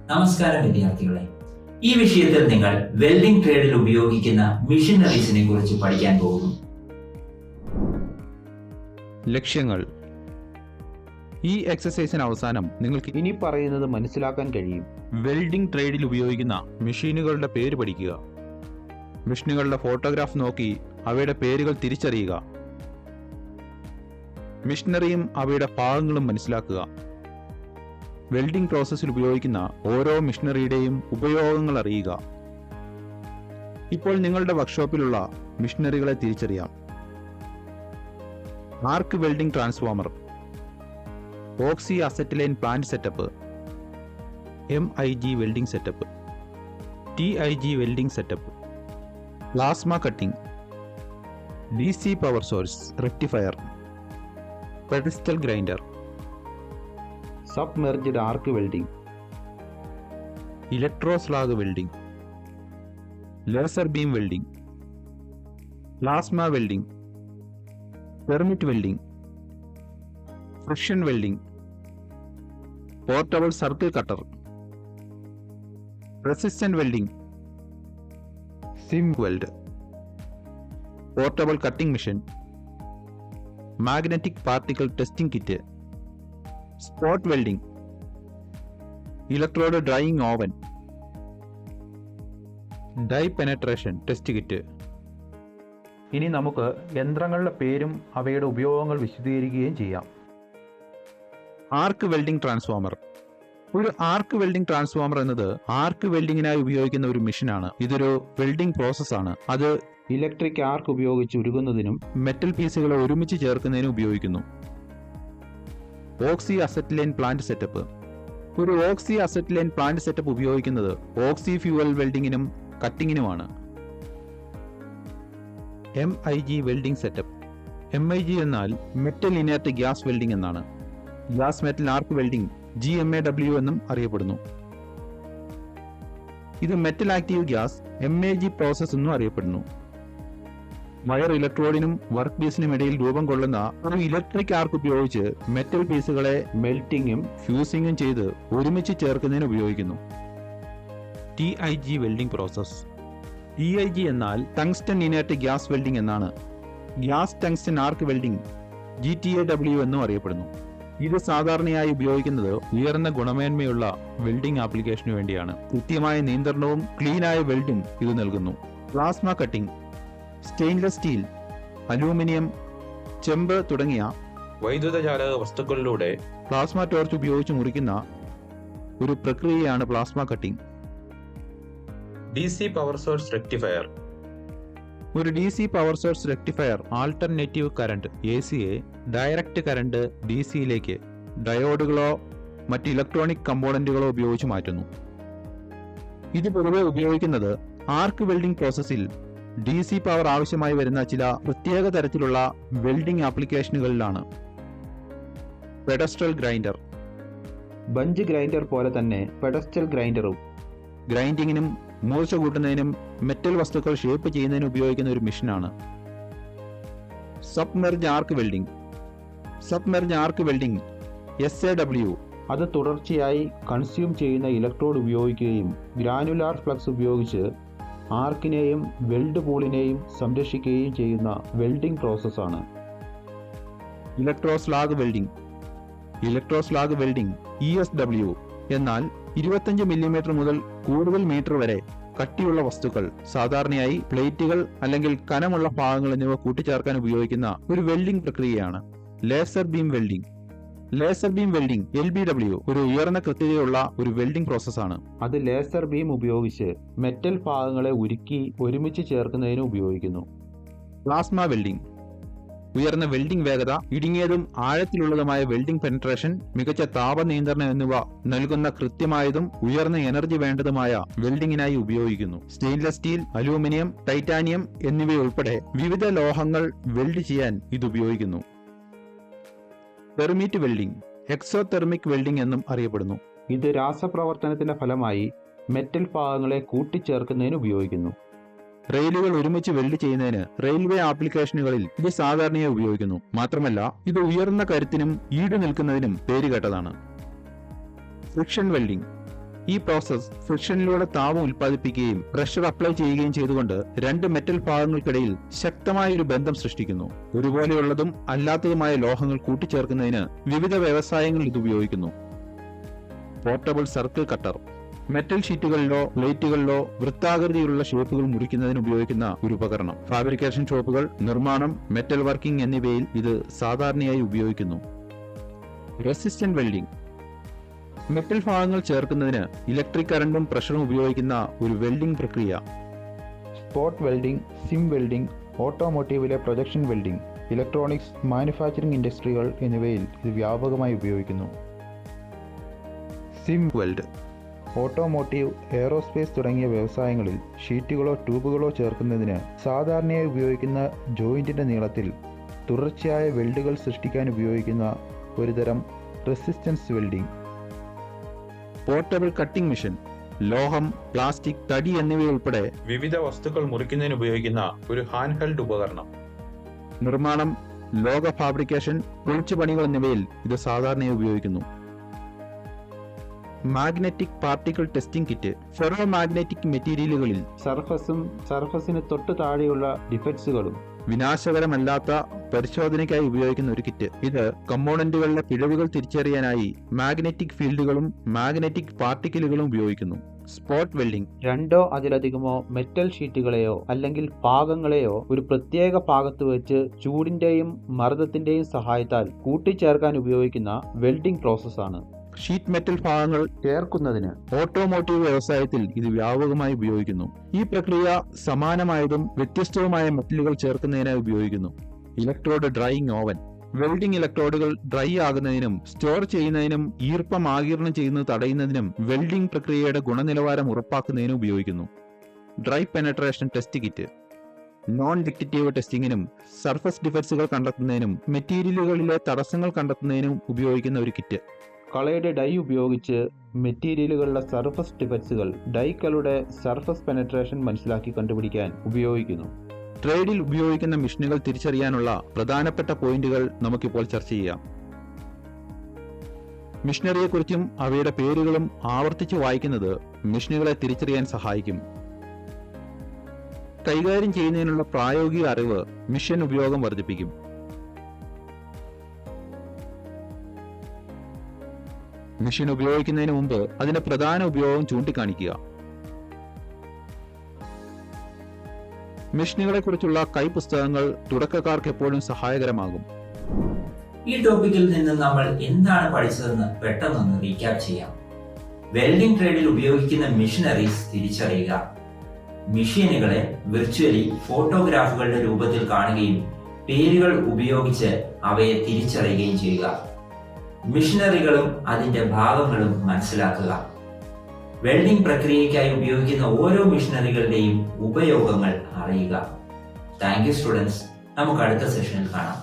നമസ്കാരം വിദ്യാർത്ഥികളെ. ഈ വിഷയത്തിൽ നിങ്ങൾ വെൽഡിംഗ് ട്രേഡിൽ ഉപയോഗിക്കുന്ന മെഷീനറീസിനെ കുറിച്ച് പഠിക്കാൻ പോകുന്നു. ലക്ഷ്യങ്ങൾ. ഈ എക്സസൈസിന് അവസാനം നിങ്ങൾക്ക് ഇനി പറയുന്നത് മനസ്സിലാക്കാൻ കഴിയും. വെൽഡിംഗ് ട്രേഡിൽ ഉപയോഗിക്കുന്ന മെഷീനുകളുടെ പേര് പഠിക്കുക. മെഷീനുകളുടെ ഫോട്ടോഗ്രാഫ് നോക്കി അവയുടെ പേരുകൾ തിരിച്ചറിയുക. മെഷീനറിയും അവയുടെ ഭാഗങ്ങളും മനസ്സിലാക്കുക. വെൽഡിംഗ് പ്രോസസ്സിൽ ഉപയോഗിക്കുന്ന ഓരോ മെഷീനറിയുടെയും ഉപയോഗങ്ങൾ അറിയുക. ഇപ്പോൾ നിങ്ങളുടെ വർക്ക്ഷോപ്പിലുള്ള മെഷീനറികളെ തിരിച്ചറിയാം. Arc welding transformer, oxy acetylene plant setup, MIG welding setup, TIG welding setup, plasma cutting, DC power source rectifier, pedestal grinder, submerged arc welding, electroslag welding, laser beam welding, plasma welding, permit welding, friction welding, portable circle cutter, resistant welding, seam weld, portable cutting machine, magnetic particle testing kit, spot welding, electrode drying oven, die penetration test kit. ഇനി നമുക്ക് യന്ത്രങ്ങളുടെ പേരും അവയുടെ ഉപയോഗങ്ങൾ വിശദീകരിക്കുകയും ചെയ്യാം. ആർക്ക് welding transformer. ഒരു ആർക്ക് welding transformer എന്നത് ആർക്ക് വെൽഡിങ്ങിനായി ഉപയോഗിക്കുന്ന ഒരു മെഷീനാണ്. ഇതൊരു വെൽഡിംഗ് പ്രോസസ്സാണ്. അത് ഇലക്ട്രിക് ആർക്ക് ഉപയോഗിച്ച് ഉരുകുന്നതിനും മെറ്റൽ പീസുകളെ ഒരുമിച്ച് ചേർക്കുന്നതിനും ഉപയോഗിക്കുന്നു. Oxy acetylene plant setup. ഒരു ഓക്സി അസറ്റിലൈൻ പ്ലാന്റ് സെറ്റപ്പ് ഉപയോഗിക്കുന്നത് ഓക്സി ഫ്യൂവൽ വെൽഡിങ്ങിനും കട്ടിങ്ങിനുമാണ്. MIG welding setup. MIG എന്നാൽ മെറ്റൽ ഇനേർട്ട് ഗ്യാസ് വെൽഡിംഗ് എന്നാണ്. Gas metal arc welding GMAW എന്നും അറിയപ്പെടുന്നു. ഇത് metal active gas MAG process എന്നും അറിയപ്പെടുന്നു. വയർ ഇലക്ട്രോഡിനും വർക്ക് പീസിനും ഇടയിൽ രൂപം കൊള്ളുന്ന ഒരു ഇലക്ട്രിക് ആർക്ക് ഉപയോഗിച്ച് മെറ്റൽ പീസുകളെ മെൽറ്റിങ്ങും ഫ്യൂസിങ്ങും ചെയ്ത് ഒരുമിച്ച് ചേർക്കുന്നതിന് ഉപയോഗിക്കുന്നു. TIG welding process. TIG എന്നാൽ ടങ്സ്റ്റൺ ഇനേർട്ട് ഗ്യാസ് വെൽഡിംഗ് എന്നാണ്. Gas tungsten arc welding GTAW എന്നും അറിയപ്പെടുന്നു. ഇത് സാധാരണയായി ഉപയോഗിക്കുന്നത് ഉയർന്ന ഗുണമേന്മയുള്ള വെൽഡിംഗ് ആപ്ലിക്കേഷനു വേണ്ടിയാണ്. കൃത്യമായ നിയന്ത്രണവും ക്ലീനായ വെൽഡും ഇത് നൽകുന്നു. Plasma cutting. Stainless steel, aluminium, ചെമ്പ് തുടങ്ങിയ വൈദ്യുതചാലക വസ്തുക്കളിലൂടെ പ്ലാസ്മ ടോർച്ച് ഉപയോഗിച്ച് മുറിക്കുന്ന ഒരു പ്രക്രിയയാണ് plasma cutting. DC power source rectifier. ഒരു DC power source rectifier alternative current ACയെ ഡയറക്റ്റ് കറണ്ട് DCയിലേക്ക് ഡയോഡുകളോ മറ്റ് ഇലക്ട്രോണിക് കമ്പോണന്റുകളോ ഉപയോഗിച്ച് മാറ്റുന്നു. ഇത് പൊതുവെ ഉപയോഗിക്കുന്നത് ആർക്ക് വെൽഡിംഗ് പ്രോസസ്സിൽ DC പവർ ആവശ്യമായി വരുന്ന ചില പ്രത്യേക തരത്തിലുള്ള വെൽഡിംഗ് ആപ്ലിക്കേഷനുകളിലാണ്. Pedestal grinder. ബഞ്ച് ഗ്രൈൻഡർ പോലെ തന്നെ പെഡസ്റ്റൽ ഗ്രൈൻഡറും ഗ്രൈൻഡിങ്ങിനും മൂർച്ച കൂട്ടുന്നതിനും മെറ്റൽ വസ്തുക്കൾ ഷേപ്പ് ചെയ്യുന്നതിനും ഉപയോഗിക്കുന്ന ഒരു മെഷീനാണ്. Submerge arc welding. Submerge arc welding SAW അത് തുടർച്ചയായി കൺസ്യൂം ചെയ്യുന്ന ഇലക്ട്രോഡ് ഉപയോഗിക്കുകയും ഗ്രാനുലാർ ഫ്ലക്സ് ഉപയോഗിച്ച് ആർക്കിനെയും വെൽഡ് പൂളിനെയും സംരക്ഷിക്കുകയും ചെയ്യുന്ന വെൽഡിംഗ് പ്രോസസ്സാണ്. ഇലക്ട്രോസ്ലാഗ് വെൽഡിംഗ്. ഇലക്ട്രോസ്ലാഗ് വെൽഡിംഗ് ESW എന്നാൽ 25 മില്ലിമീറ്റർ മുതൽ കൂടുതൽ മീറ്റർ വരെ കട്ടിയുള്ള വസ്തുക്കൾ, സാധാരണയായി പ്ലേറ്റുകൾ അല്ലെങ്കിൽ കനമുള്ള ഭാഗങ്ങൾ എന്നിവ കൂട്ടിച്ചേർക്കാൻ ഉപയോഗിക്കുന്ന ഒരു വെൽഡിംഗ് പ്രക്രിയയാണ്. Laser beam welding. Laser beam welding LBW ഒരു ഉയർന്ന കൃത്യതയുള്ള ഒരു വെൽഡിംഗ് പ്രോസസ്സാണ്. അത് ലേസർ ബീം ഉപയോഗിച്ച് മെറ്റൽ ഭാഗങ്ങളെ ഉരുക്കി ഒരുമിച്ച് ചേർക്കുന്നതിന് ഉപയോഗിക്കുന്നു. Plasma welding. ഉയർന്ന വെൽഡിംഗ് വേഗത, ഇടുങ്ങിയതും ആഴത്തിലുള്ളതുമായ വെൽഡിംഗ് പെനട്രേഷൻ, മികച്ച താപ നിയന്ത്രണം എന്നിവ നൽകുന്ന കൃത്യമായതും ഉയർന്ന എനർജി വേണ്ടതുമായ വെൽഡിംഗിനായി ഉപയോഗിക്കുന്നു. സ്റ്റെയിൻലെസ് സ്റ്റീൽ, അലൂമിനിയം, ടൈറ്റാനിയം എന്നിവയുൾപ്പെടെ വിവിധ ലോഹങ്ങൾ വെൽഡ് ചെയ്യാൻ ഇത് ഉപയോഗിക്കുന്നു. പെർമിറ്റ് വെൽഡിംഗ്, എക്സോതെർമിക് വെൽഡിംഗ് എന്നും അറിയപ്പെടുന്നു. ഇത് രാസപ്രവർത്തനത്തിന്റെ ഫലമായി മെറ്റൽ ഭാഗങ്ങളെ കൂട്ടിച്ചേർക്കുന്നതിന് ഉപയോഗിക്കുന്നു. റെയിലുകൾ ഒരുമിച്ച് വെൽഡ് ചെയ്യുന്നതിന് റെയിൽവേ ആപ്ലിക്കേഷനുകളിൽ ഇത് സാധാരണയായി ഉപയോഗിക്കുന്നു. മാത്രമല്ല ഇത് ഉയർന്ന കരുത്തിനും ഈട് നിൽക്കുന്നതിനും പേരുകേട്ടതാണ്. Friction welding. ഈ പ്രോസസ് ഫ്രിക്ഷനിലൂടെ താപം ഉൽപ്പാദിപ്പിക്കുകയും പ്രഷർ അപ്ലൈ ചെയ്യുകയും ചെയ്തുകൊണ്ട് രണ്ട് മെറ്റൽ ഭാഗങ്ങൾക്കിടയിൽ ശക്തമായ ഒരു ബന്ധം സൃഷ്ടിക്കുന്നു. ഒരുപോലെയുള്ളതും അല്ലാത്തതുമായ ലോഹങ്ങൾ കൂട്ടിച്ചേർക്കുന്നതിന് വിവിധ വ്യവസായങ്ങളിൽ ഇത് ഉപയോഗിക്കുന്നു. പോർട്ടബിൾ സർക്കിൾ കട്ടർ മെറ്റൽ ഷീറ്റുകളിലോ പ്ലേറ്റുകളിലോ വൃത്താകൃതിയിലുള്ള ഷേപ്പുകൾ മുറിക്കുന്നതിന് ഉപയോഗിക്കുന്ന ഒരു ഉപകരണം. ഫാബ്രിക്കേഷൻ ഷോപ്പുകൾ, നിർമ്മാണം, മെറ്റൽ വർക്കിംഗ് എന്നിവയിൽ ഇത് സാധാരണയായി ഉപയോഗിക്കുന്നു. റെസിസ്റ്റന്റ് വെൽഡിംഗ് മെറ്റൽ ഭാഗങ്ങൾ ചേർക്കുന്നതിന് ഇലക്ട്രിക് കറണ്ടും പ്രഷറും ഉപയോഗിക്കുന്ന ഒരു വെൽഡിംഗ് പ്രക്രിയ. സ്പോട്ട് വെൽഡിംഗ്, സിം വെൽഡിംഗ്, ഓട്ടോമോട്ടീവിലെ പ്രൊജക്ഷൻ വെൽഡിംഗ്, ഇലക്ട്രോണിക്സ്, മാനുഫാക്ചറിംഗ് ഇൻഡസ്ട്രികൾ എന്നിവയിൽ ഇത് വ്യാപകമായി ഉപയോഗിക്കുന്നു. സിം വെൽഡ് ഓട്ടോമോട്ടീവ്, എയറോസ്പേസ് തുടങ്ങിയ വ്യവസായങ്ങളിൽ ഷീറ്റുകളോ ട്യൂബുകളോ ചേർക്കുന്നതിന് സാധാരണയായി ഉപയോഗിക്കുന്ന ജോയിന്റിന്റെ നീളത്തിൽ തുടർച്ചയായ വെൽഡുകൾ സൃഷ്ടിക്കാൻ ഉപയോഗിക്കുന്ന ഒരുതരം resistance welding. Portable cutting machine ലോഹം, പ്ലാസ്റ്റിക്, തടി എന്നിവയുൾപ്പെടെ വിവിധ വസ്തുക്കൾ മുറിക്കുന്നതിന് ഉപയോഗിക്കുന്ന ഒരു ഹാൻഡ് ഹെൽഡ് ഉപകരണം. നിർമ്മാണം, ലോഹ ഫാബ്രിക്കേഷൻ, പൊളിച്ചുപണികൾ എന്നിവയിൽ ഇത് സാധാരണയായി ഉപയോഗിക്കുന്നു. Magnetic particle testing kit ferromagnetic മെറ്റീരിയലുകളിൽ സർഫസിന് തൊട്ട് താഴെയുള്ള ഡിഫക്ട്സുകളും വിനാശകരമല്ലാത്ത പരിശോധനയ്ക്കായി ഉപയോഗിക്കുന്ന ഒരു കിറ്റ്. ഇത് കമ്പോണന്റുകളിലെ പിഴവുകൾ തിരിച്ചറിയാനായി മാഗ്നറ്റിക് ഫീൽഡുകളും മാഗ്നറ്റിക് പാർട്ടിക്കിളുകളും ഉപയോഗിക്കുന്നു. സ്പോട്ട് വെൽഡിംഗ് രണ്ടോ അതിലധികമോ മെറ്റൽ ഷീറ്റുകളെയോ അല്ലെങ്കിൽ ഭാഗങ്ങളെയോ ഒരു പ്രത്യേക ഭാഗത്ത് വെച്ച് ചൂടിന്റെയും മർദ്ദത്തിന്റെയും സഹായത്താൽ കൂട്ടിച്ചേർക്കാൻ ഉപയോഗിക്കുന്ന വെൽഡിംഗ് പ്രോസസ്സാണ്. ഷീറ്റ് മെറ്റൽ ഭാഗങ്ങൾ ചേർക്കുന്നതിന് ഓട്ടോമോട്ടീവ് വ്യവസായത്തിൽ ഇത് വ്യാപകമായി ഉപയോഗിക്കുന്നു. ഈ പ്രക്രിയ സമാനമായതും വ്യത്യസ്തവുമായ മെറ്റലുകൾ ചേർക്കുന്നതിനായി ഉപയോഗിക്കുന്നു. ഇലക്ട്രോഡ് ഡ്രൈയിങ് ഓവൻ വെൽഡിംഗ് ഇലക്ട്രോഡുകൾ ഡ്രൈ ആകുന്നതിനും സ്റ്റോർ ചെയ്യുന്നതിനും ഈർപ്പം ആഗിരണം ചെയ്യുന്നത് തടയുന്നതിനും വെൽഡിംഗ് പ്രക്രിയയുടെ ഗുണനിലവാരം ഉറപ്പാക്കുന്നതിനും ഉപയോഗിക്കുന്നു. Dry penetration test kit non destructive ടെസ്റ്റിംഗിനും സർഫസ് ഡിഫക്ട്സുകൾ കണ്ടെത്തുന്നതിനും മെറ്റീരിയലുകളിലെ തടസ്സങ്ങൾ കണ്ടെത്തുന്നതിനും ഉപയോഗിക്കുന്ന ഒരു കിറ്റ്. കളയുടെ ഡൈ ഉപയോഗിച്ച് മെറ്റീരിയലുകളുടെ സർഫസ് ഡിഫക്ട്സുകൾ ഡൈകളുടെ സർഫസ് പെനട്രേഷൻ മനസ്സിലാക്കി കണ്ടുപിടിക്കാൻ ഉപയോഗിക്കുന്നു. ട്രേഡിൽ ഉപയോഗിക്കുന്ന മെഷീനുകൾ തിരിച്ചറിയാനുള്ള പ്രധാനപ്പെട്ട പോയിന്റുകൾ നമുക്കിപ്പോൾ ചർച്ച ചെയ്യാം. മെഷീനറിയെക്കുറിച്ചും അവയുടെ പേരുകളും ആവർത്തിച്ച് വായിക്കുന്നത് മെഷീനുകളെ തിരിച്ചറിയാൻ സഹായിക്കും. കൈകാര്യം ചെയ്യുന്നതിനുള്ള പ്രായോഗിക അറിവ് മെഷീൻ ഉപയോഗം വർദ്ധിപ്പിക്കും. മെഷീൻ ഉപയോഗിക്കുന്നതിന് മുമ്പ് അതിന്റെ പ്രധാന ഉപയോഗം ചൂണ്ടിക്കാണിക്കുക. മെഷീനുകളെ കുറിച്ചുള്ള കൈപുസ്തകങ്ങൾ തുടക്കക്കാർക്ക് എപ്പോഴും സഹായകരമാകും. ഈ ടോപ്പിക്കിൽ നിന്ന് നമ്മൾ എന്താണ് പഠിച്ചതെന്ന് പെട്ടെന്നൊന്ന് റീക്യാപ്പ് ചെയ്യാം. വെൽഡിംഗ് ട്രേഡിൽ ഉപയോഗിക്കുന്ന മെഷീനറീസ് തിരിച്ചറിയുക. മെഷീനുകളെ വിർച്വലി ഫോട്ടോഗ്രാഫുകളുടെ രൂപത്തിൽ കാണുകയും പേരുകൾ ഉപയോഗിച്ച് അവയെ തിരിച്ചറിയുകയും ചെയ്യുക. മെഷീനറികളും അതിന്റെ ഭാഗങ്ങളും മനസ്സിലാക്കുക. വെൽഡിംഗ് പ്രക്രിയയ്ക്കായി ഉപയോഗിക്കുന്ന ഓരോ മെഷീനറികളുടെയും ഉപയോഗങ്ങൾ അറിയുക. Thank you students. നമുക്ക് അടുത്ത സെഷനിൽ കാണാം.